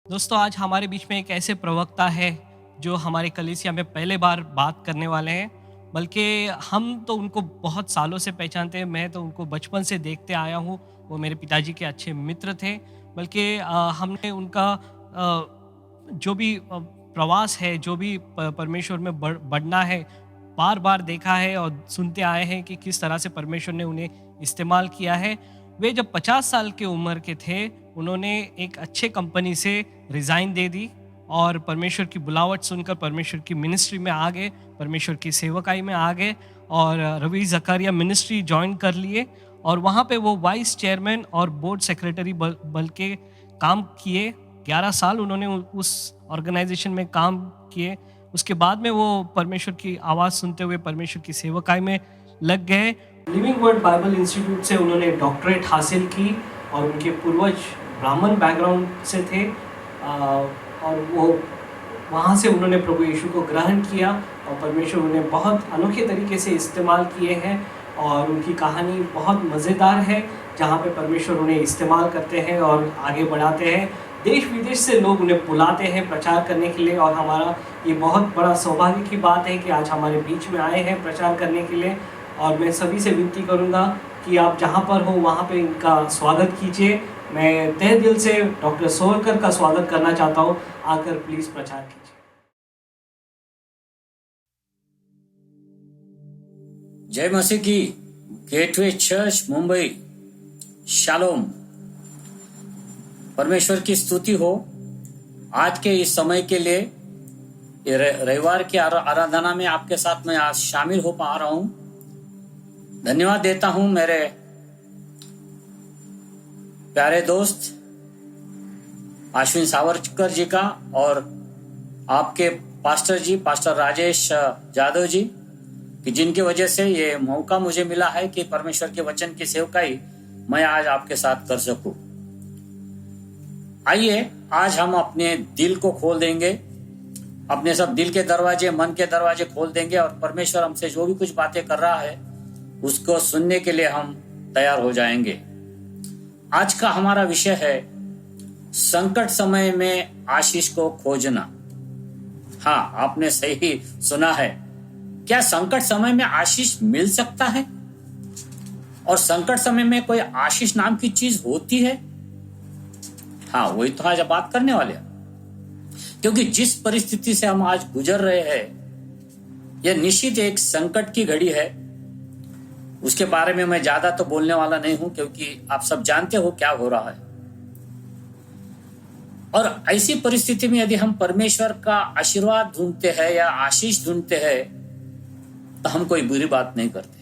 दोस्तों आज हमारे बीच में एक ऐसे प्रवक्ता है जो हमारे कलीसिया में पहले बार बात करने वाले हैं। बल्कि हम तो उनको बहुत सालों से पहचानते हैं। मैं तो उनको बचपन से देखते आया हूँ। वो मेरे पिताजी के अच्छे मित्र थे। बल्कि हमने उनका जो भी प्रवास है, जो भी परमेश्वर में बढ़ना है, बार बार देखा है और सुनते आए हैं कि किस तरह से परमेश्वर ने उन्हें इस्तेमाल किया है। वे जब 50 साल की उम्र के थे, उन्होंने एक अच्छे कंपनी से रिज़ाइन दे दी और परमेश्वर की बुलावट सुनकर परमेश्वर की मिनिस्ट्री में आ गए, परमेश्वर की सेवकाई में आ गए और रवि ज़कारिया मिनिस्ट्री जॉइन कर लिए और वहाँ पे वो वाइस चेयरमैन और बोर्ड सेक्रेटरी बल के काम किए। 11 साल उन्होंने उस ऑर्गेनाइजेशन में काम किए। उसके बाद में वो परमेश्वर की आवाज़ सुनते हुए परमेश्वर की सेवकाई में लग गए। लिविंग वर्ड बाइबल इंस्टीट्यूट से उन्होंने डॉक्टरेट हासिल की और उनके पूर्वज ब्राह्मण बैकग्राउंड से थे और वो वहाँ से उन्होंने प्रभु यीशु को ग्रहण किया और परमेश्वर उन्हें बहुत अनोखे तरीके से इस्तेमाल किए हैं और उनकी कहानी बहुत मज़ेदार है, जहाँ पे परमेश्वर उन्हें इस्तेमाल करते हैं और आगे बढ़ाते हैं। देश विदेश से लोग उन्हें बुलाते हैं प्रचार करने के लिए और हमारा ये बहुत बड़ा सौभाग्य की बात है कि आज हमारे बीच में आए हैं प्रचार करने के लिए। और मैं सभी से विनती करूँगा कि आप जहाँ पर हो वहाँ पे इनका स्वागत कीजिए। मैं तहे दिल से डॉक्टर सोरकर का स्वागत करना चाहता हूँ। आकर प्लीज़ प्रचार कीजिए। जय मसीह की। Gateway church Mumbai, shalom. परमेश्वर की स्तुति हो आज के इस समय के लिए। रविवार की आराधना में आपके साथ मैं आज शामिल हो पा रहा हूं। धन्यवाद देता हूं मेरे प्यारे दोस्त अश्विन सावरकर जी का और आपके पास्टर जी, पास्टर राजेश जादव जी, कि जिनकी वजह से ये मौका मुझे मिला है कि परमेश्वर के वचन की सेवकाई मैं आज आपके साथ कर सकूं। आइए आज हम अपने दिल को खोल देंगे, अपने सब दिल के दरवाजे, मन के दरवाजे खोल देंगे और परमेश्वर हमसे जो भी कुछ बातें कर रहा है उसको सुनने के लिए हम तैयार हो जाएंगे। आज का हमारा विषय है संकट समय में आशीष को खोजना। हाँ, आपने सही सुना है। क्या संकट समय में आशीष मिल सकता है? और संकट समय में कोई आशीष नाम की चीज होती है? हाँ, वही तो आज बात करने वाले हैं। क्योंकि जिस परिस्थिति से हम आज गुजर रहे हैं, यह निश्चित एक संकट की घड़ी है। उसके बारे में मैं ज्यादा तो बोलने वाला नहीं हूं, क्योंकि आप सब जानते हो क्या हो रहा है। और ऐसी परिस्थिति में यदि हम परमेश्वर का आशीर्वाद ढूंढते हैं या आशीष ढूंढते हैं, तो हम कोई बुरी बात नहीं करते।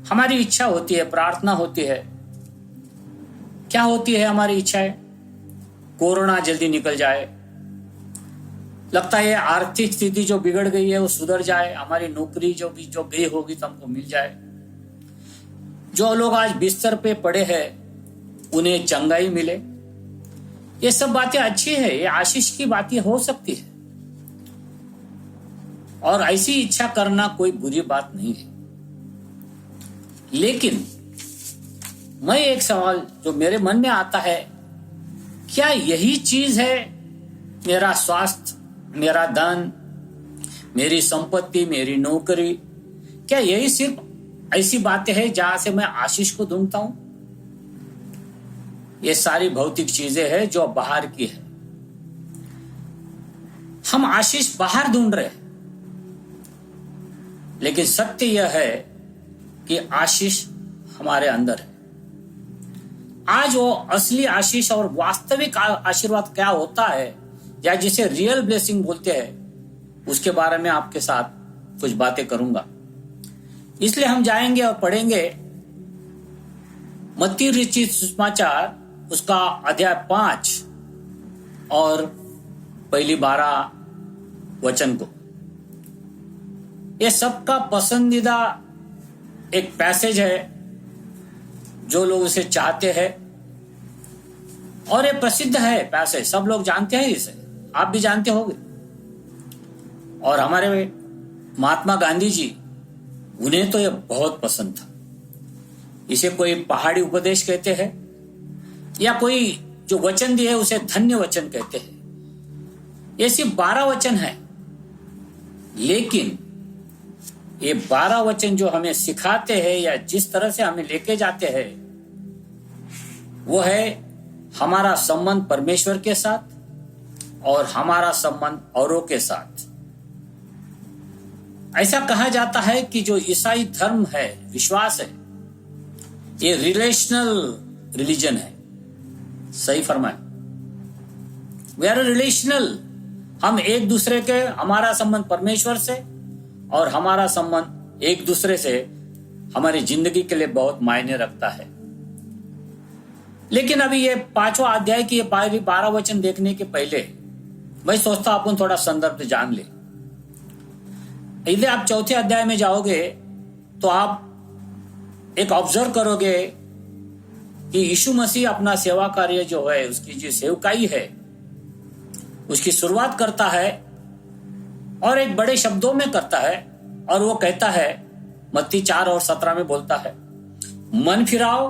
हमारी इच्छा होती है, प्रार्थना होती है। क्या होती है हमारी इच्छाएं? कोरोना जल्दी निकल जाए, लगता है आर्थिक स्थिति जो बिगड़ गई है वो सुधर जाए, हमारी नौकरी जो गई होगी तो हमको मिल जाए, जो लोग आज बिस्तर पे पड़े हैं उन्हें चंगाई मिले। ये सब बातें अच्छी है, ये आशीष की बातें हो सकती है और ऐसी इच्छा करना कोई बुरी बात नहीं है। लेकिन मैं एक सवाल जो मेरे मन में आता है, क्या यही चीज है मेरा स्वास्थ्य, मेरा धन, मेरी संपत्ति, मेरी नौकरी? क्या यही सिर्फ ऐसी बातें हैं जहां से मैं आशीष को ढूंढता हूं? ये सारी भौतिक चीजें हैं जो बाहर की है। हम आशीष बाहर ढूंढ रहे हैं, लेकिन सत्य यह है कि आशीष हमारे अंदर है। आज वो असली आशीष और वास्तविक आशीर्वाद क्या होता है, या जिसे रियल ब्लेसिंग बोलते हैं, उसके बारे में आपके साथ कुछ बातें करूंगा। इसलिए हम जाएंगे और पढ़ेंगे मत्ती रचित सुसमाचार, उसका अध्याय 5 और पहली 12 वचन को। यह सबका पसंदीदा एक पैसेज है, जो लोग इसे चाहते हैं, और ये प्रसिद्ध है पैसेज, सब लोग जानते हैं इसे, आप भी जानते होंगे। और हमारे महात्मा गांधी जी, उन्हें तो यह बहुत पसंद था। इसे कोई पहाड़ी उपदेश कहते हैं या कोई जो वचन दिए उसे धन्य वचन कहते हैं। ये सिर्फ 12 वचन है, लेकिन ये 12 वचन जो हमें सिखाते हैं या जिस तरह से हमें लेके जाते हैं, वो है हमारा संबंध परमेश्वर के साथ और हमारा संबंध औरों के साथ। ऐसा कहा जाता है कि जो ईसाई धर्म है, विश्वास है, ये रिलेशनल रिलीजन है। सही फरमाए, वी आर रिलेशनल। हम एक दूसरे के, हमारा संबंध परमेश्वर से और हमारा संबंध एक दूसरे से हमारी जिंदगी के लिए बहुत मायने रखता है। लेकिन अभी ये 5वां अध्याय की ये 12 वचन देखने के पहले मैं सोचता अपन थोड़ा संदर्भ जान ले। यदि आप 4थे अध्याय में जाओगे तो आप एक ऑब्जर्व करोगे कि यीशु मसीह अपना सेवा कार्य जो है, उसकी जो सेवकाई है, उसकी शुरुआत करता है और एक बड़े शब्दों में करता है। और वो कहता है, मत्ती 4 और 17 में बोलता है, मन फिराओ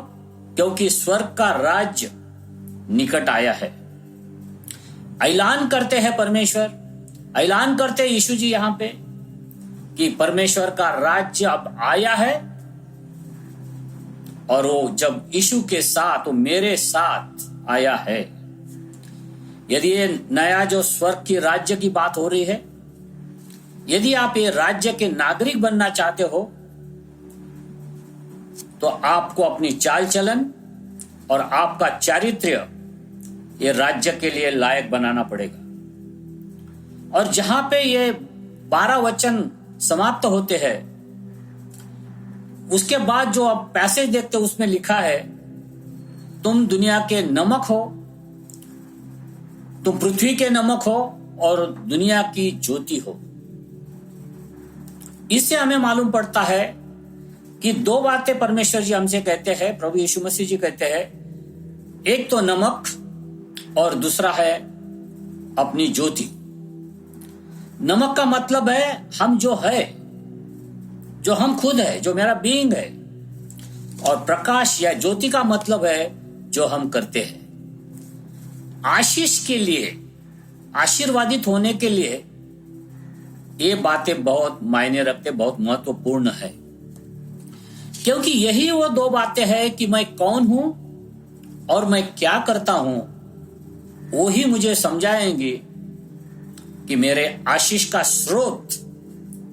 क्योंकि स्वर्ग का राज्य निकट आया है। ऐलान करते हैं परमेश्वर, ऐलान करते हैं यीशु जी यहां पे कि परमेश्वर का राज्य अब आया है। और वो जब यीशु के साथ, वो मेरे साथ आया है। यदि ये नया जो स्वर्ग की राज्य की बात हो रही है, यदि आप ये राज्य के नागरिक बनना चाहते हो, तो आपको अपनी चाल चलन और आपका चारित्र्य ये राज्य के लिए लायक बनाना पड़ेगा। और जहां पे ये 12 वचन समाप्त होते हैं, उसके बाद जो आप पैसेज देखते हो उसमें लिखा है, तुम दुनिया के नमक हो, तुम पृथ्वी के नमक हो और दुनिया की ज्योति हो। इससे हमें मालूम पड़ता है कि 2 बातें परमेश्वर जी हमसे कहते हैं, प्रभु यीशु मसीह जी कहते हैं। एक तो नमक और दूसरा है अपनी ज्योति। नमक का मतलब है हम जो है, जो हम खुद है, जो मेरा बीइंग है। और प्रकाश या ज्योति का मतलब है जो हम करते हैं। आशीष के लिए, आशीर्वादित होने के लिए ये बातें बहुत मायने रखते, बहुत महत्वपूर्ण है। क्योंकि यही वो 2 बातें हैं कि मैं कौन हूं और मैं क्या करता हूं, वो ही मुझे समझाएंगे कि मेरे आशीष का स्रोत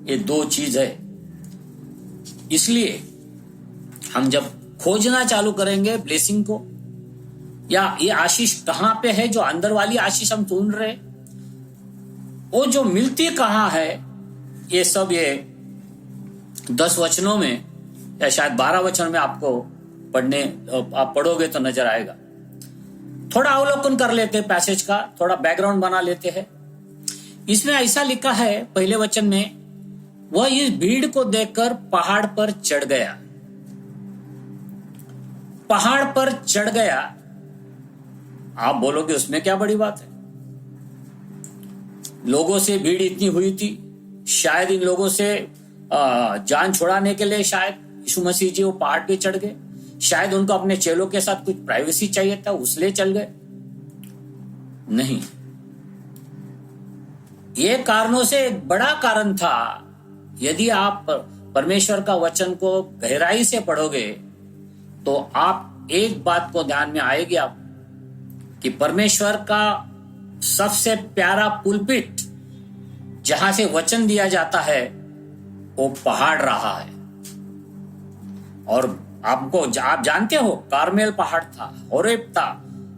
ये 2 चीज है। इसलिए हम जब खोजना चालू करेंगे ब्लेसिंग को, या ये आशीष कहां पे है, जो अंदर वाली आशीष हम ढूंढ रहे, वो जो मिलती कहां है, ये सब ये 10 वचनों में या शायद 12 वचन में आपको आप पढ़ोगे तो नजर आएगा। थोड़ा अवलोकन कर लेते हैं पैसेज का, थोड़ा बैकग्राउंड बना लेते हैं। इसमें ऐसा लिखा है पहले वचन में, वह इस भीड़ को देखकर पहाड़ पर चढ़ गया। पहाड़ पर चढ़ गया। आप बोलोगे उसमें क्या बड़ी बात है? लोगों से भीड़ इतनी हुई थी, शायद इन लोगों से जान छुड़ाने के लिए शायद यीशु मसीह जी वो पहाड़ पे चढ़ गए। शायद उनको अपने चेलों के साथ कुछ प्राइवेसी चाहिए था, उसलिए चल गए। नहीं, ये कारणों से एक बड़ा कारण था। यदि आप परमेश्वर का वचन को गहराई से पढ़ोगे तो आप एक बात को ध्यान में आएगी आप, कि परमेश्वर का सबसे प्यारा पुलपिट जहां से वचन दिया जाता है वो पहाड़ रहा है। और आप जानते हो, कार्मेल पहाड़ था, होरेब था,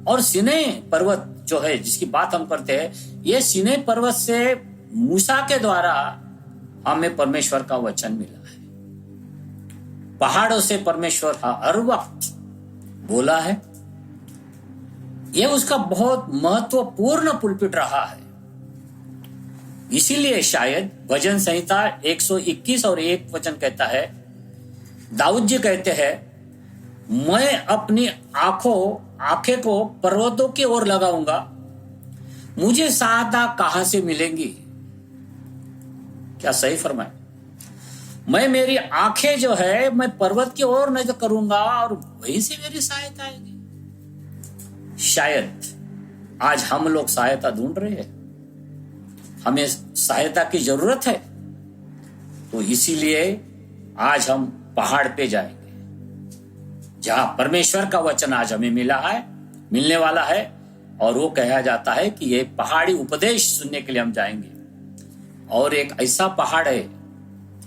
और सिनै पर्वत जो है जिसकी बात हम करते हैं, ये सिनै पर्वत से मूसा के द्वारा हमें परमेश्वर का वचन मिला है। पहाड़ों से परमेश्वर हर वक्त बोला है। यह उसका बहुत महत्वपूर्ण पुलपिट रहा है। इसीलिए शायद भजन संहिता 121 और 1 वचन कहता है, दाऊद जी कहते हैं, मैं अपनी आंखें को पर्वतों की ओर लगाऊंगा, मुझे सहायता कहां से मिलेंगी। क्या सही फरमाए? मैं मेरी आंखें जो है मैं पर्वत की ओर नजर करूंगा और वहीं से मेरी सहायता आएगी। शायद आज हम लोग सहायता ढूंढ रहे हैं, हमें सहायता की जरूरत है, तो इसीलिए आज हम पहाड़ पे जाएंगे जहां परमेश्वर का वचन आज हमें मिलने वाला है। और वो कहा जाता है कि ये पहाड़ी उपदेश सुनने के लिए हम जाएंगे। और एक ऐसा पहाड़ है,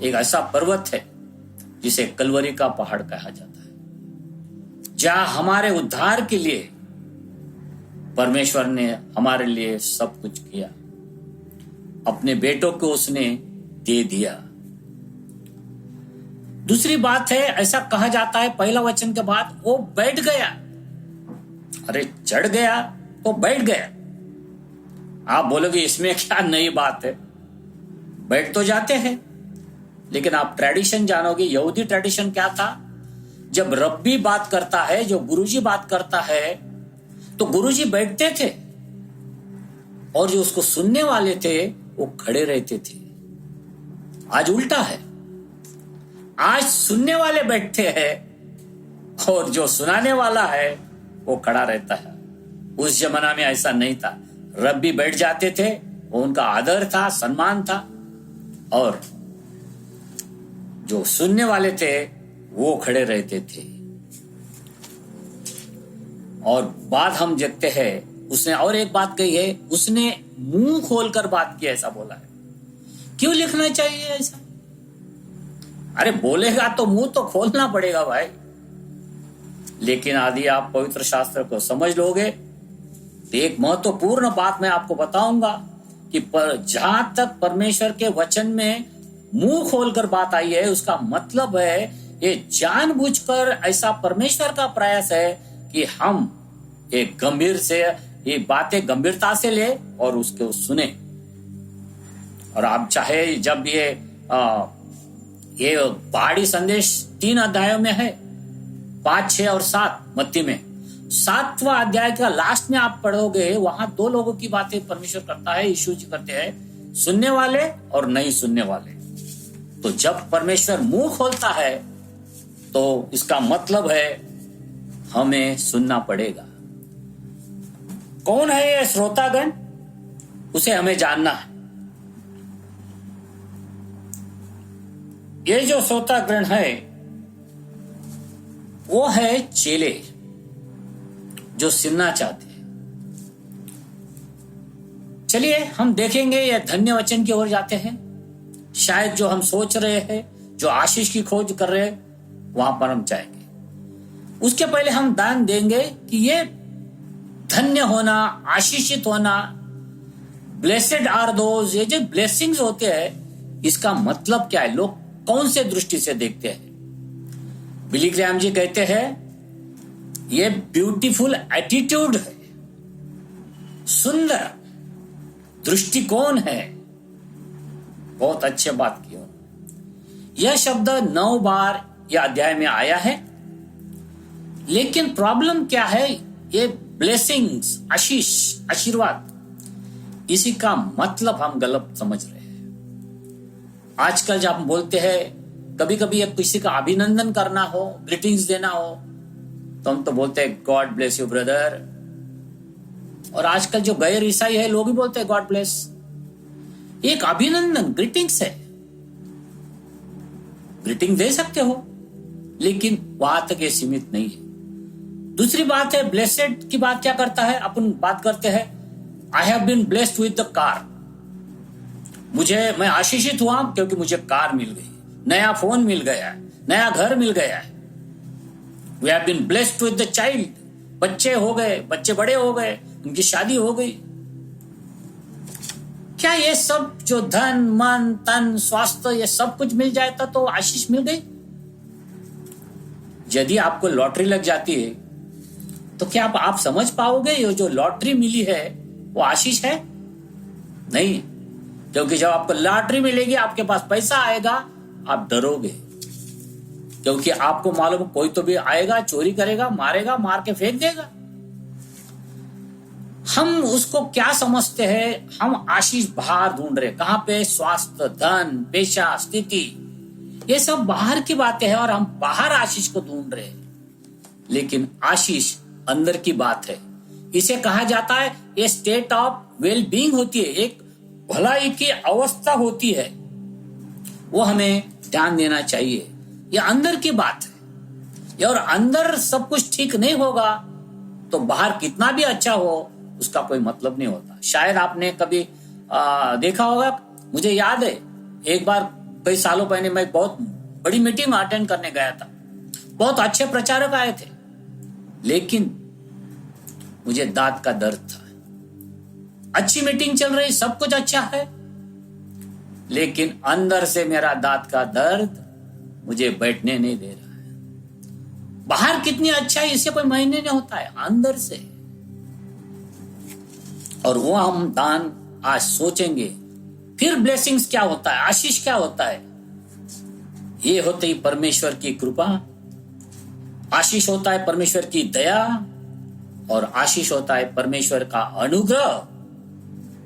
एक ऐसा पर्वत है जिसे कलवरी का पहाड़ कहा जाता है, जहां हमारे उद्धार के लिए परमेश्वर ने हमारे लिए सब कुछ किया, अपने बेटों को उसने दे दिया। दूसरी बात है, ऐसा कहा जाता है पहला वचन के बाद वो बैठ गया। अरे चढ़ गया तो बैठ गया। आप बोलोगे इसमें क्या नई बात है, बैठ तो जाते हैं। लेकिन आप ट्रेडिशन जानोगे, यहूदी ट्रेडिशन क्या था, जब रब्बी बात करता है, जो गुरुजी बात करता है, तो गुरुजी बैठते थे और जो उसको सुनने वाले थे वो खड़े रहते थे। आज उल्टा है, आज सुनने वाले बैठते हैं और जो सुनाने वाला है वो खड़ा रहता है। उस जमाना में ऐसा नहीं था, रब्बी बैठ जाते थे, वो उनका आदर था, सम्मान था, और जो सुनने वाले थे वो खड़े रहते थे। और बात हम देखते हैं, उसने और एक बात कही है, उसने मुंह खोलकर बात की, ऐसा बोला है। क्यों लिखना चाहिए ऐसा? अरे बोलेगा तो मुंह तो खोलना पड़ेगा भाई। लेकिन यदि आप पवित्र शास्त्र को समझ लोगे तो एक महत्वपूर्ण बात मैं आपको बताऊंगा कि जहां तक परमेश्वर के वचन में मुंह खोलकर बात आई है, उसका मतलब है ये जानबूझकर ऐसा परमेश्वर का प्रयास है कि हम एक गंभीर से ये बातें गंभीरता से ले और उसको सुने। और आप चाहे जब ये पहाड़ी संदेश 3 अध्यायों में है, 5, 6 और 7 मत्ती में, 7वां अध्याय का लास्ट में आप पढ़ोगे, वहां 2 लोगों की बातें परमेश्वर करता है, यीशु जी करते हैं, सुनने वाले और नहीं सुनने वाले। तो जब परमेश्वर मुंह खोलता है तो इसका मतलब है हमें सुनना पड़ेगा। कौन है ये श्रोतागण, उसे हमें जानना है। ये जो श्रोतागण है वो है चेले जो सुनना चाहते हैं। चलिए हम देखेंगे, ये धन्य वचन की ओर जाते हैं। शायद जो हम सोच रहे हैं, जो आशीष की खोज कर रहे हैं, वहां पर हम जाएंगे। उसके पहले हम दान देंगे कि ये धन्य होना, आशीषित होना, ब्लेसेड आर दोज, ये जो ब्लेसिंग्स होते हैं, इसका मतलब क्या है, लोग कौन से दृष्टि से देखते हैं। बिली ग्रैहम जी कहते हैं ये ब्यूटीफुल एटीट्यूड है, सुंदर दृष्टिकोण है। बहुत अच्छे बात की हो। यह शब्द 9 बार यह अध्याय में आया है, लेकिन प्रॉब्लम क्या है, ये ब्लेसिंग्स, आशीष, आशीर्वाद, इसी का मतलब हम गलत समझ रहे हैं। आजकल जब हम बोलते हैं, कभी कभी किसी का अभिनंदन करना हो, ग्रीटिंग्स देना हो, तो हम तो बोलते हैं गॉड ब्लेस यू ब्रदर। और आजकल जो गैर ईसाई है, लोग भी बोलते हैं गॉड ब्लेस। एक अभिनंदन, ग्रीटिंग्स है, ग्रीटिंग दे सकते हो, लेकिन वहां तक ये सीमित नहीं है। दूसरी बात है, ब्लेसेड की बात क्या करता है, अपन बात करते हैं I have been blessed with the car, मैं आशीषित हुआ क्योंकि मुझे कार मिल गई, नया फोन मिल गया है, नया घर मिल गया है। We have been blessed with the child, बच्चे हो गए, बच्चे बड़े हो गए, उनकी शादी हो गई। क्या ये सब जो धन, मन, तन, स्वास्थ्य, ये सब कुछ मिल जाता तो आशीष मिल गई? यदि आपको लॉटरी लग जाती है तो क्या आप समझ पाओगे ये जो लॉटरी मिली है वो आशीष है? नहीं, क्योंकि जब आपको लॉटरी मिलेगी, आपके पास पैसा आएगा, आप डरोगे, क्योंकि आपको मालूम कोई तो भी आएगा, चोरी करेगा, मारेगा, मार के फेंक देगा। हम उसको क्या समझते हैं, हम आशीष बाहर ढूंढ रहे, कहां पे? स्वास्थ्य, धन, पेशा, स्थिति, ये सब बाहर की बातें हैं और हम बाहर आशीष को ढूंढ रहे हैं। लेकिन आशीष अंदर की बात है। इसे कहा जाता है ये स्टेट ऑफ वेल बीइंग होती है, एक भलाई की अवस्था होती है, वो हमें ध्यान देना चाहिए। ये अंदर की बात है, और अंदर सब कुछ ठीक नहीं होगा तो बाहर कितना भी अच्छा हो उसका कोई मतलब नहीं होता। शायद आपने कभी देखा होगा, मुझे याद है एक बार कई सालों पहले मैं बहुत बड़ी मीटिंग अटेंड करने गया था, बहुत अच्छे प्रचारक आए थे, लेकिन मुझे दांत का दर्द था। अच्छी मीटिंग चल रही, सब कुछ अच्छा है, लेकिन अंदर से मेरा दांत का दर्द मुझे बैठने नहीं दे रहा है। बाहर कितनी अच्छा है इससे कोई मायने नहीं होता है, अंदर से। और वो हम दान आज सोचेंगे, फिर ब्लेसिंग्स क्या होता है, आशीष क्या होता है। ये होती परमेश्वर की कृपा, आशीष होता है परमेश्वर की दया, और आशीष होता है परमेश्वर का अनुग्रह।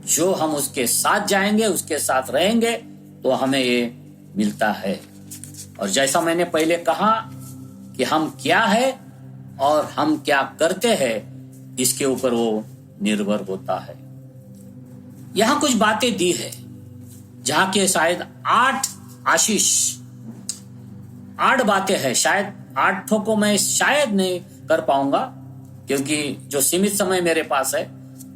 जो हम उसके साथ जाएंगे, उसके साथ रहेंगे, तो हमें ये मिलता है। और जैसा मैंने पहले कहा कि हम क्या है और हम क्या करते हैं, इसके ऊपर वो निर्भर होता है। यहां कुछ बातें दी है, जहां के शायद 8 आशीष, 8 बातें हैं। शायद 8 को मैं शायद नहीं कर पाऊंगा, क्योंकि जो सीमित समय मेरे पास है,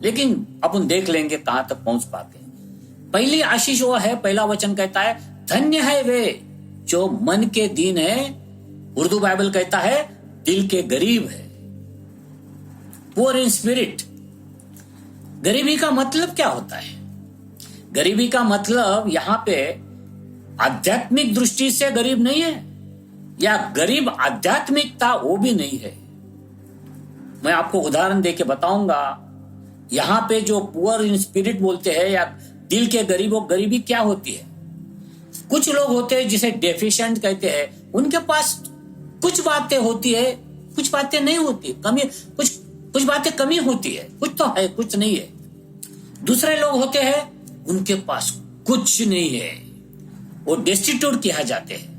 लेकिन अपन देख लेंगे कहां तक पहुंच पाते हैं। पहली आशीष वो है, पहला वचन कहता है, धन्य है वे जो मन के दीन है। उर्दू बाइबल कहता है दिल के गरीब है, पुअर इन स्पिरिट। गरीबी का मतलब क्या होता है? गरीबी का मतलब यहां पे आध्यात्मिक दृष्टि से गरीब नहीं है, या गरीब आध्यात्मिकता वो भी नहीं है। मैं आपको उदाहरण देके बताऊंगा। यहां पे जो पुअर इन स्पिरिट बोलते हैं, या दिल के गरीबों, गरीबी क्या होती है? कुछ लोग होते हैं जिसे डेफिशिएंट कहते हैं, उनके पास कुछ बातें होती है, कुछ बातें नहीं होती, कमी, कुछ बातें कमी होती है, कुछ तो है, कुछ नहीं है। दूसरे लोग होते हैं, उनके पास कुछ नहीं है, वो डेस्टिट्यूट किया जाते हैं।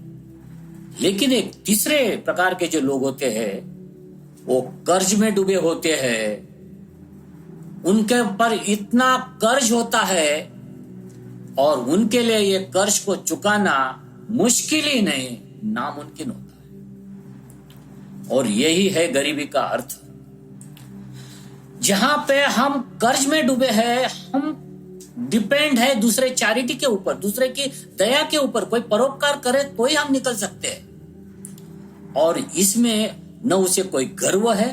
लेकिन एक तीसरे प्रकार के जो लोग होते हैं, वो कर्ज में डूबे होते हैं। उनके ऊपर इतना कर्ज होता है, और उनके लिए ये कर्ज को चुकाना मुश्किल ही नहीं, नामुमकिन होता है। और यही है गरीबी का अर्थ। जहां पे हम कर्ज में डूबे हैं, हम डिपेंड है दूसरे चैरिटी के ऊपर, दूसरे की दया के ऊपर। कोई परोपकार करे तो ही हम निकल सकते हैं। और इसमें न उसे कोई गर्व है,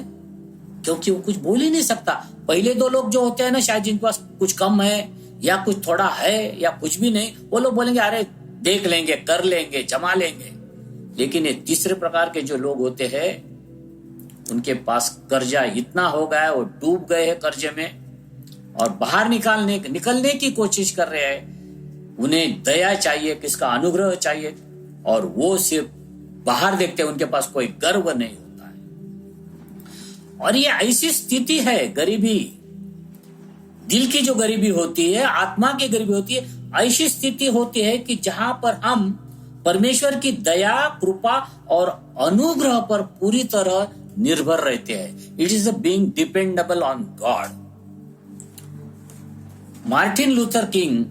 क्योंकि वो कुछ बोल ही नहीं सकता। पहले 2 लोग जो होते हैं ना, शायद जिनके पास कुछ कम है, या कुछ थोड़ा है, या कुछ भी नहीं, वो लोग बोलेंगे अरे देख लेंगे, कर लेंगे, जमा लेंगे। लेकिन ये तीसरे प्रकार के जो लोग होते हैं, उनके पास कर्जा इतना हो गया है, वो डूब गए हैं कर्जे में, और बाहर निकलने की कोशिश कर रहे हैं। उन्हें दया चाहिए, किसका अनुग्रह चाहिए, और वो सिर्फ बाहर देखते हैं, उनके पास कोई गर्व नहीं होता है। और ये ऐसी स्थिति है, गरीबी, दिल की जो गरीबी होती है, आत्मा की गरीबी होती है, ऐसी स्थिति होती है कि जहां पर हम परमेश्वर की दया, कृपा और अनुग्रह पर पूरी तरह निर्भर रहते हैं। It is being dependable on God. Martin Luther king,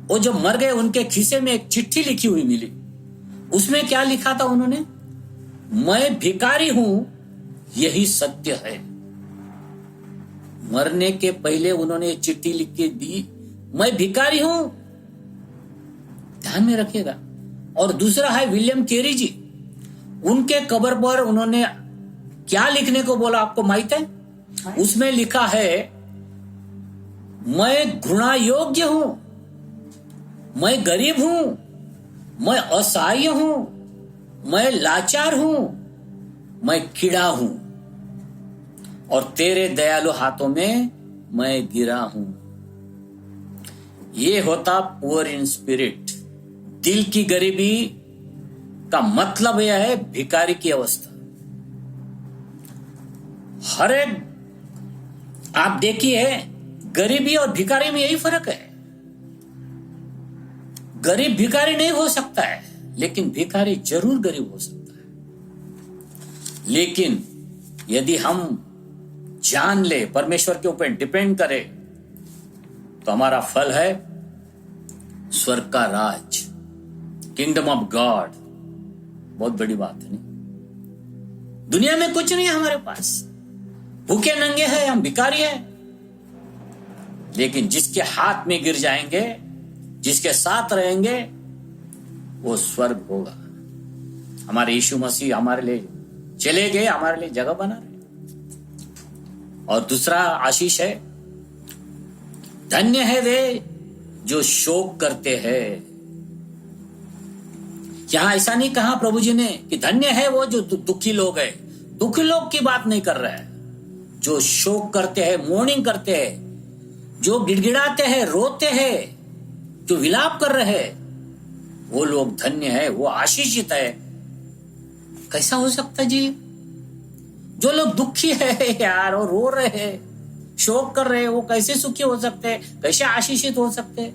वो जब मर गए, उनके खीसे में एक चिट्ठी लिखी हुई मिली। उसमें क्या लिखा था उन्होंने? मैं भिखारी हूं, यही सत्य है। मरने के पहले उन्होंने चिट्ठी लिख के दी, मैं भिखारी हूं, ध्यान में रखिएगा। और दूसरा है विलियम कैरी जी, उनके कब्र पर उन्होंने क्या लिखने को बोला आपको माहित है? उसमें लिखा है, मैं घृणा योग्य हूं, मैं गरीब हूं, मैं असहाय हूं, मैं लाचार हूं, मैं कीड़ा हूं, और तेरे दयालु हाथों में मैं गिरा हूं। ये होता पुअर इन स्पिरिट। दिल की गरीबी का मतलब यह है भिखारी की अवस्था। हर एक, आप देखिए, गरीबी और भिखारी में यही फर्क है। गरीब भिखारी नहीं हो सकता है, लेकिन भिखारी जरूर गरीब हो सकता है। लेकिन यदि हम जान ले, परमेश्वर के ऊपर डिपेंड करे, तो हमारा फल है स्वर्ग का राज, किंगडम ऑफ गॉड। बहुत बड़ी बात है नहीं? दुनिया में कुछ नहीं है हमारे पास, भूखे नंगे हैं, हम भिखारी हैं, लेकिन जिसके हाथ में गिर जाएंगे, जिसके साथ रहेंगे, वो स्वर्ग होगा। हमारे यीशु मसीह हमारे लिए चले गए, हमारे लिए जगह बना रहे। और दूसरा आशीष है, धन्य है वे जो शोक करते हैं। यहां ऐसा नहीं कहा प्रभु जी ने कि धन्य है वो जो दुखी लोग हैं। दुखी लोग की बात नहीं कर रहा है, जो शोक करते हैं, मोर्निंग करते हैं, जो गिड़गिड़ाते हैं, रोते हैं, जो विलाप कर रहे हैं, वो लोग धन्य है, वो आशीषित है। कैसा हो सकता जी? जो लोग दुखी है यार, और रो रहे हैं, शोक कर रहे हैं, वो कैसे सुखी हो सकते हैं, कैसे आशीषित हो सकते हैं?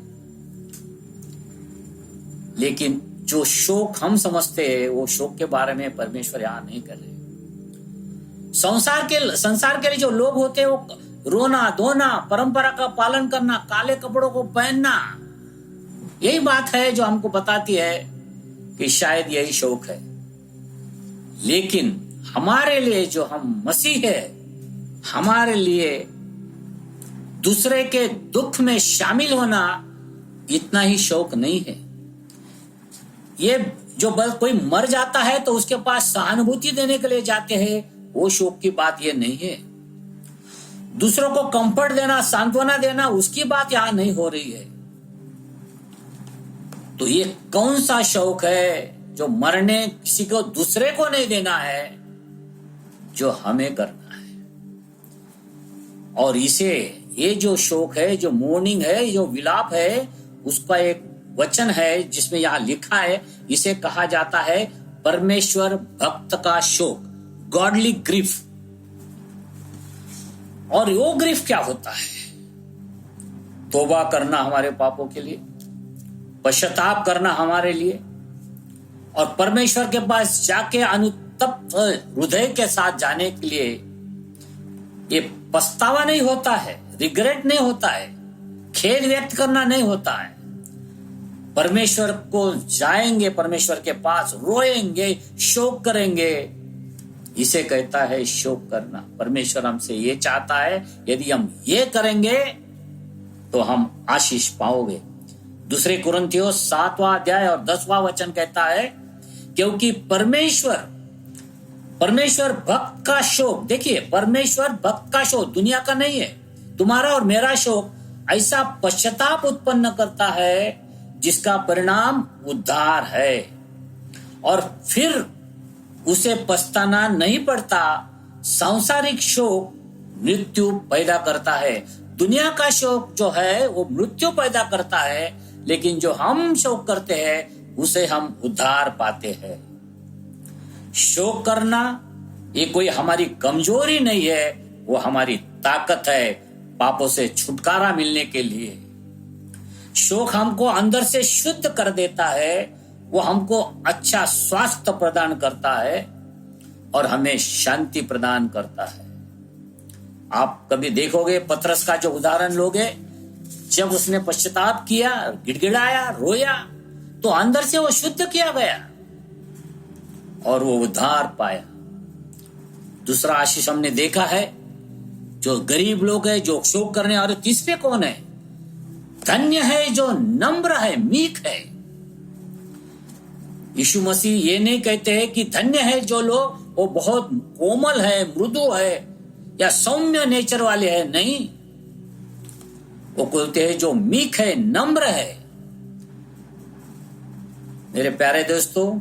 लेकिन जो शोक हम समझते हैं, वो शोक के बारे में परमेश्वर यहां नहीं कर रहे। संसार के लिए जो लोग होते हैं, वो रोना धोना, परंपरा का पालन करना, काले कपड़ों को पहनना, यही बात है जो हमको बताती है कि शायद यही शोक है। लेकिन हमारे लिए, जो हम मसीह है, हमारे लिए दूसरे के दुख में शामिल होना इतना ही शौक नहीं है। ये जो बस कोई मर जाता है तो उसके पास सहानुभूति देने के लिए जाते हैं, वो शोक की बात ये नहीं है। दूसरों को कंफर्ट देना, सांत्वना देना, उसकी बात यहां नहीं हो रही है। तो ये कौन सा शौक है जो मरने किसी को, दूसरे को नहीं देना है, जो हमें करना है? और इसे, ये जो शोक है, जो मोर्निंग है, जो विलाप है, उसका एक वचन है जिसमें यहां लिखा है, इसे कहा जाता है परमेश्वर भक्त का शोक, गॉडली ग्रीफ। और वो ग्रीफ क्या होता है? तौबा करना हमारे पापों के लिए, पश्चाताप करना हमारे लिए, और परमेश्वर के पास जाके अनुतप्त हृदय के साथ जाने के लिए। ये पछतावा नहीं होता है, रिग्रेट नहीं होता है, खेद व्यक्त करना नहीं होता है। परमेश्वर को जाएंगे, परमेश्वर के पास रोएंगे, शोक करेंगे, इसे कहता है शोक करना। परमेश्वर हमसे ये चाहता है, यदि हम ये करेंगे तो हम आशीष पाओगे। दूसरे कुरिन्थियों 7वां अध्याय और 10वां वचन कहता है, क्योंकि परमेश्वर भक्त का शोक, देखिए परमेश्वर भक्त का शोक दुनिया का नहीं है, तुम्हारा और मेरा शोक ऐसा पश्चाताप उत्पन्न करता है जिसका परिणाम उद्धार है। और फिर उसे पछताना नहीं पड़ता। सांसारिक शोक मृत्यु पैदा करता है, दुनिया का शोक जो है वो मृत्यु पैदा करता है, लेकिन जो हम शोक करते हैं उसे हम उद्धार पाते हैं। शोक करना ये कोई हमारी कमजोरी नहीं है, वो हमारी ताकत है पापों से छुटकारा मिलने के लिए। शोक हमको अंदर से शुद्ध कर देता है, वो हमको अच्छा स्वास्थ्य प्रदान करता है और हमें शांति प्रदान करता है। आप कभी देखोगे पतरस का जो उदाहरण लोगे, जब उसने पश्चाताप किया, गिड़गिड़ाया, रोया, तो अंदर से वो शुद्ध किया गया और वो उद्धार पाया। दूसरा आशीष हमने देखा है, जो गरीब लोग है, जो शोक करने वाले, तीसरे कौन है? धन्य है जो नम्र है, मीक है। यीशु मसीह ये नहीं कहते हैं कि धन्य है जो लोग वो बहुत कोमल है, मृदु है या सौम्य नेचर वाले हैं, नहीं। वो कहते हैं जो मीक है, नम्र है। मेरे प्यारे दोस्तों,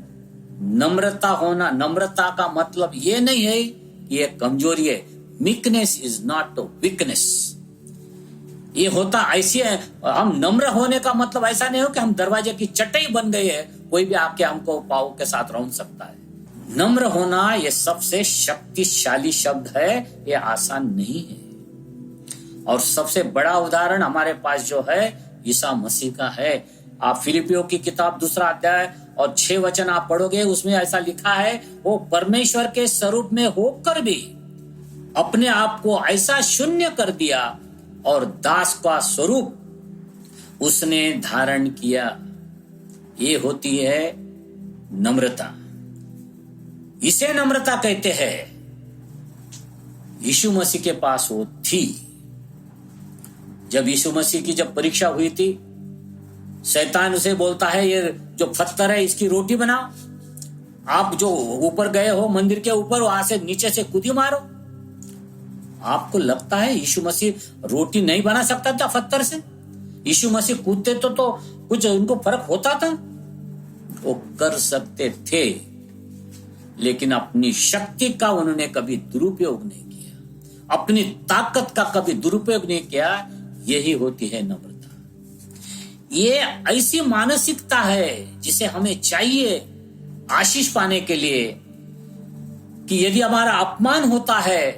नम्रता होना, नम्रता का मतलब ये नहीं है कि ये कमजोरी है। Meekness is not weakness. ये होता ऐसी है, हम नम्र होने का मतलब ऐसा नहीं हो कि हम दरवाजे की चटाई बन गए है, कोई भी आके हमको पाव के साथ रौंद सकता है। नम्र होना ये सबसे शक्तिशाली शब्द है, ये आसान नहीं है। और सबसे बड़ा उदाहरण हमारे पास जो है ईसा मसीह का है। आप फिलिपियों की किताब 2 अध्याय और 6 वचन आप पढ़ोगे, उसमें ऐसा लिखा है, वो परमेश्वर के स्वरूप में होकर भी अपने आप को ऐसा शून्य कर दिया और दास का स्वरूप उसने धारण किया। ये होती है नम्रता। इसे नम्रता कहते हैं। यीशु मसीह के पास वो थी। जब यीशु मसीह की जब परीक्षा हुई थी, शैतान उसे बोलता है, ये जो पत्थर है इसकी रोटी बनाओ। आप जो ऊपर गए हो मंदिर के ऊपर, वहां से नीचे से कूदी मारो। आपको लगता है यीशु मसीह रोटी नहीं बना सकता था पत्थर से? यीशु मसीह कूदते तो कुछ उनको फर्क होता था? वो कर सकते थे, लेकिन अपनी शक्ति का उन्होंने कभी दुरुपयोग नहीं किया, अपनी ताकत का कभी दुरुपयोग नहीं किया। यही होती है नम्रता। ये ऐसी मानसिकता है जिसे हमें चाहिए आशीष पाने के लिए, कि यदि हमारा अपमान होता है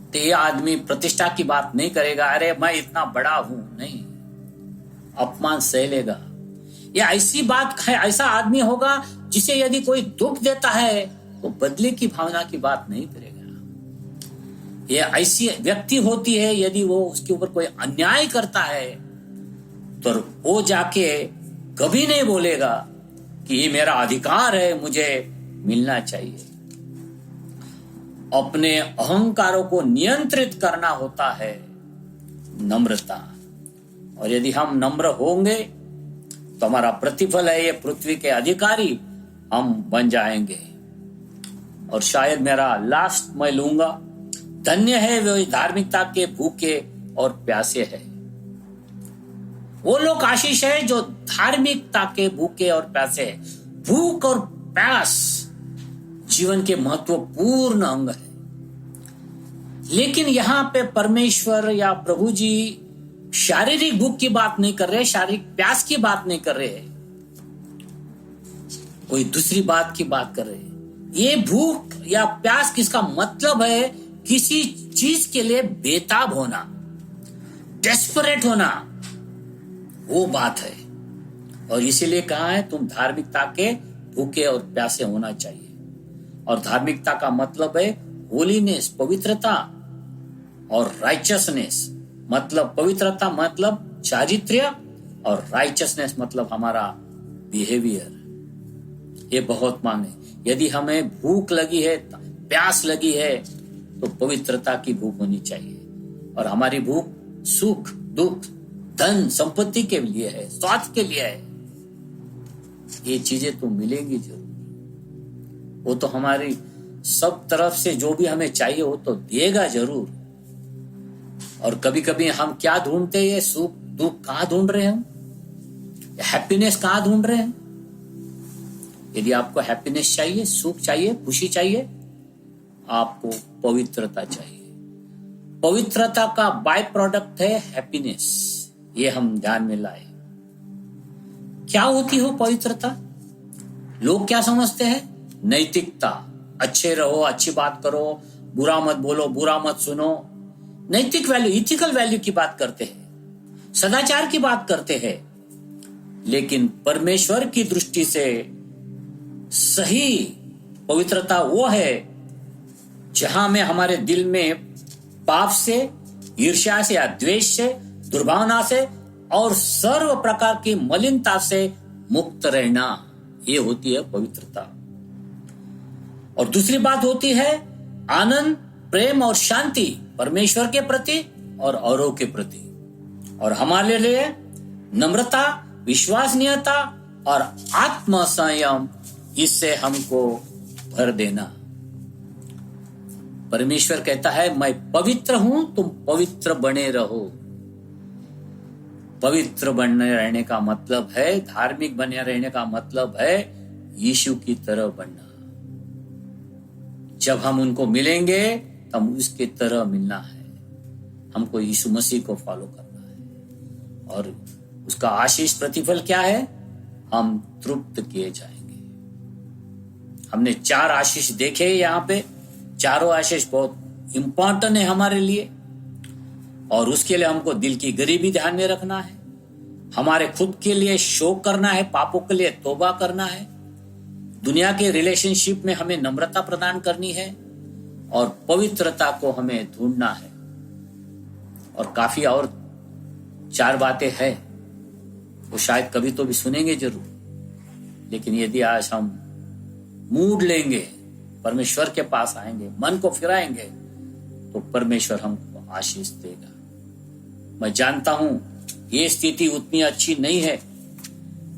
तो ये आदमी प्रतिष्ठा की बात नहीं करेगा, अरे मैं इतना बड़ा हूं, नहीं, अपमान सह लेगा। ये ऐसी बात है, ऐसा आदमी होगा जिसे यदि कोई दुख देता है तो बदले की भावना की बात नहीं करेगा। ये ऐसी व्यक्ति होती है, यदि वो उसके ऊपर कोई अन्याय करता है तो वो जाके कभी नहीं बोलेगा कि ये मेरा अधिकार है, मुझे मिलना चाहिए। अपने अहंकारों को नियंत्रित करना होता है नम्रता। और यदि हम नम्र होंगे तो हमारा प्रतिफल है, ये पृथ्वी के अधिकारी हम बन जाएंगे। और शायद मेरा लास्ट मैं लूंगा, धन्य है वे धार्मिकता के भूखे और प्यासे हैं। वो लोग आशीष है जो धार्मिकता के भूखे और प्यासे हैं। भूख और प्यास जीवन के महत्वपूर्ण अंग है। लेकिन यहां पे परमेश्वर या प्रभु जी शारीरिक भूख की बात नहीं कर रहे, शारीरिक प्यास की बात नहीं कर रहे, कोई दूसरी बात की बात कर रहे हैं। ये भूख या प्यास किसका मतलब है? किसी चीज के लिए बेताब होना, डेस्परेट होना, वो बात है। और इसीलिए कहा है तुम धार्मिकता के भूखे और प्यासे होना चाहिए। और धार्मिकता का मतलब है होलीनेस, पवित्रता, और राइचसनेस मतलब पवित्रता मतलब चारित्र्य, और राइचसनेस मतलब हमारा बिहेवियर। ये बहुत मांगे। यदि हमें भूख लगी है, प्यास लगी है, तो पवित्रता की भूख होनी चाहिए। और हमारी भूख सुख, दुख, धन, संपत्ति के लिए है, स्वास्थ्य के लिए है। ये चीजें तो मिलेंगी जरूर। वो तो हमारी सब तरफ से जो भी हमें चाहिए वो तो देगा जरूर। और कभी कभी हम क्या ढूंढते हैं? सुख दुख कहाँ ढूंढ रहे हैं हम? हैप्पीनेस कहाँ ढूंढ रहे हैं? यदि आपको हैप्पीनेस चाहिए, सुख चाहिए, खुशी चाहिए, आपको पवित्रता चाहिए। पवित्रता का बाय प्रोडक्ट है हैप्पीनेस। ये हम ध्यान में लाए। क्या होती हो पवित्रता? लोग क्या समझते हैं? नैतिकता, अच्छे रहो, अच्छी बात करो, बुरा मत बोलो, बुरा मत सुनो, नैतिक वैल्यू, इथिकल वैल्यू की बात करते हैं, सदाचार की बात करते हैं। लेकिन परमेश्वर की दृष्टि से सही पवित्रता वो है जहां में हमारे दिल में पाप से, ईर्ष्या से या द्वेष से, दुर्भावना से और सर्व प्रकार की मलिनता से मुक्त रहना। ये होती है पवित्रता। और दूसरी बात होती है आनंद, प्रेम और शांति परमेश्वर के प्रति और औरों के प्रति। और हमारे लिए नम्रता, विश्वसनीयता और आत्म संयम, इससे हमको भर देना। परमेश्वर कहता है मैं पवित्र हूं, तुम पवित्र बने रहो। पवित्र बने रहने का मतलब है, धार्मिक बने रहने का मतलब है यीशु की तरह बनना। जब हम उनको मिलेंगे तब उसके तरह मिलना है। हमको यीशु मसीह को फॉलो करना है। और उसका आशीष प्रतिफल क्या है? हम तृप्त किए जाएंगे। हमने 4 आशीष देखे यहाँ पे। चारों आशीष बहुत इंपॉर्टेंट है हमारे लिए। और उसके लिए हमको दिल की गरीबी ध्यान में रखना है, हमारे खुद के लिए शोक करना है, पापों के लिए तौबा करना है, दुनिया के रिलेशनशिप में हमें नम्रता प्रदान करनी है, और पवित्रता को हमें ढूंढना है। और काफी और 4 बातें हैं, वो शायद कभी तो भी सुनेंगे जरूर, लेकिन यदि आज हम मूड लेंगे, परमेश्वर के पास आएंगे, मन को फिराएंगे, तो परमेश्वर हमको आशीष देगा। मैं जानता हूं ये स्थिति उतनी अच्छी नहीं है,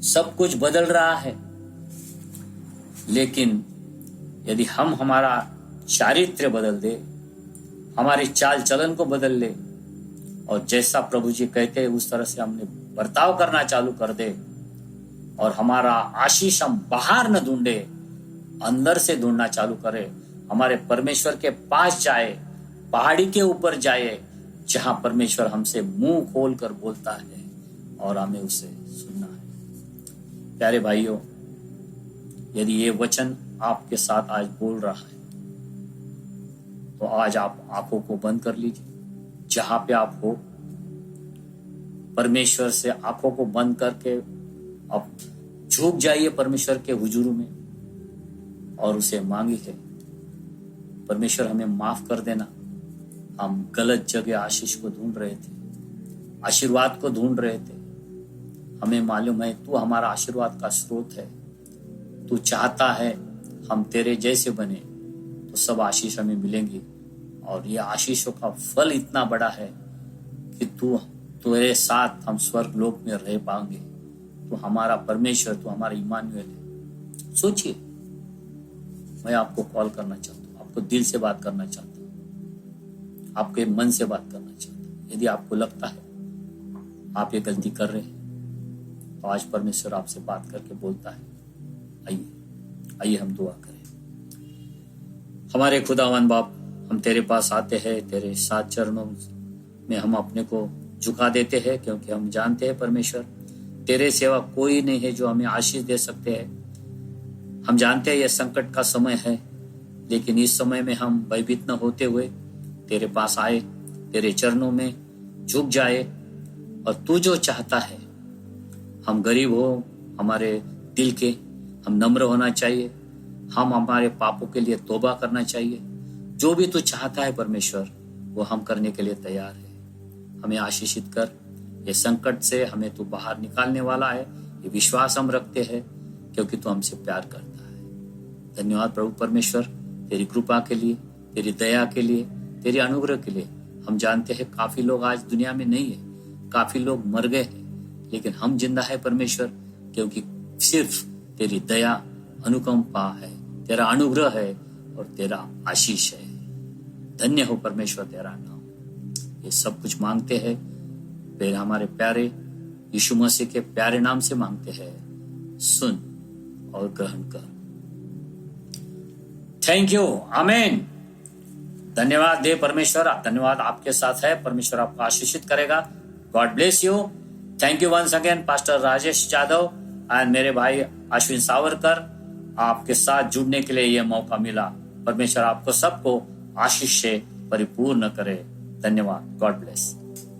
सब कुछ बदल रहा है, लेकिन यदि हम हमारा चारित्र्य बदल दे, हमारे चाल चलन को बदल ले, और जैसा प्रभु जी कहते हैं उस तरह से हमने बर्ताव करना चालू कर दे, और हमारा आशीष हम बाहर न ढूंढे, अंदर से ढूंढना चालू करे, हमारे परमेश्वर के पास जाए, पहाड़ी के ऊपर जाए, जहां परमेश्वर हमसे मुंह खोल कर बोलता है और हमें उसे सुनना है। प्यारे भाइयों, यदि ये वचन आपके साथ आज बोल रहा है, तो आज आप आंखों को बंद कर लीजिए, जहां पे आप हो, परमेश्वर से आंखों को बंद करके आप झुक जाइए परमेश्वर के हुजूर में और उसे मांगिए, परमेश्वर हमें माफ कर देना, हम गलत जगह आशीष को ढूंढ रहे थे, आशीर्वाद को ढूंढ रहे थे। हमें मालूम है तू हमारा आशीर्वाद का स्रोत है, तू चाहता है हम तेरे जैसे बने, तो सब आशीष हमें मिलेंगी, और ये आशीषों का फल इतना बड़ा है कि तेरे साथ हम स्वर्ग लोक में रह पाएंगे। तू हमारा परमेश्वर, तू हमारा इमानुएल है। सोचिए, मैं आपको कॉल करना चाहता हूँ, आपको दिल से बात करना चाहता हूँ, आपके मन से बात करना चाहता हूँ। यदि आपको लगता है आप ये गलती कर रहे हैं, तो आज परमेश्वर आपसे बात करके बोलता है, आइए हम दुआ करें। हमारे खुदावन बाप, हम तेरे पास आते हैं, तेरे 7 चरणों में हम अपने को झुका देते हैं, क्योंकि हम जानते हैं परमेश्वर तेरे सिवा कोई नहीं है जो हमें आशीष दे सकते हैं। हम जानते हैं यह संकट का समय है, लेकिन इस समय में हम भयभीत न होते हुए तेरे पास आए, तेरे चरणों में झुक जाए, और तू जो चाहता है, हम गरीब हो हमारे दिल के, हम नम्र होना चाहिए, हम हमारे पापों के लिए तौबा करना चाहिए। जो भी तू चाहता है परमेश्वर, वो हम करने के लिए तैयार है। हमें आशीषित कर, ये संकट से हमें तू बाहर निकालने वाला है, ये विश्वास हम रखते हैं, क्योंकि तू हमसे प्यार करता है। धन्यवाद प्रभु परमेश्वर, तेरी कृपा के लिए, तेरी दया के लिए, तेरे अनुग्रह के लिए। हम जानते हैं काफी लोग आज दुनिया में नहीं है, काफी लोग मर गए हैं, लेकिन हम जिंदा है परमेश्वर, क्योंकि सिर्फ तेरी दया, अनुकंपा है, तेरा अनुग्रह है और तेरा आशीष है। धन्य हो परमेश्वर तेरा नाम। ये सब कुछ मांगते हैं फिर हमारे प्यारे यीशु मसीह के प्यारे नाम से मांगते हैं, सुन और ग्रहण कर। थैंक यू, आमीन। धन्यवाद दे परमेश्वर, धन्यवाद आपके साथ है, परमेश्वर आपको आशीषित करेगा। God bless you. Thank you once again pastor Rajesh Yadav and मेरे भाई अश्विन सावरकर, आपके साथ जुड़ने के लिए यह मौका मिला। परमेश्वर आपको सबको आशीष से परिपूर्ण करे। धन्यवाद। God bless.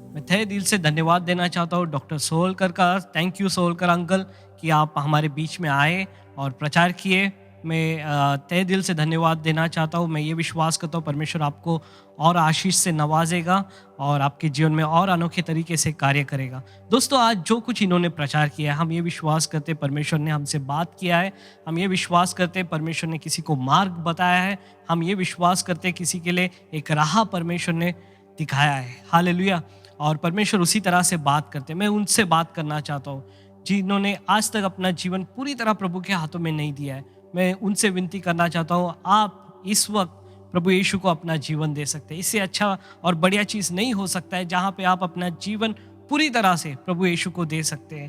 मैं तहे दिल से धन्यवाद देना चाहता हूँ डॉक्टर सोहलकर का। थैंक यू सोहलकर अंकल कि आप हमारे बीच में आए और प्रचार किए। मैं तहे दिल से धन्यवाद देना चाहता हूँ। मैं ये विश्वास करता हूँ परमेश्वर आपको और आशीष से नवाजेगा और आपके जीवन में और अनोखे तरीके से कार्य करेगा। दोस्तों, आज जो कुछ इन्होंने प्रचार किया है, हम ये विश्वास करते परमेश्वर ने हमसे बात किया है। हम ये विश्वास करते परमेश्वर ने किसी को मार्ग बताया है। हम ये विश्वास करते किसी के लिए एक राह परमेश्वर ने दिखाया है। हालेलुया। और परमेश्वर उसी तरह से बात करते। मैं उनसे बात करना चाहता हूँ जिन्होंने आज तक अपना जीवन पूरी तरह प्रभु के हाथों में नहीं दिया है। मैं उनसे विनती करना चाहता हूँ, आप इस वक्त प्रभु यीशु को अपना जीवन दे सकते हैं। इससे अच्छा और बढ़िया चीज़ नहीं हो सकता है जहाँ पे आप अपना जीवन पूरी तरह से प्रभु यीशु को दे सकते हैं।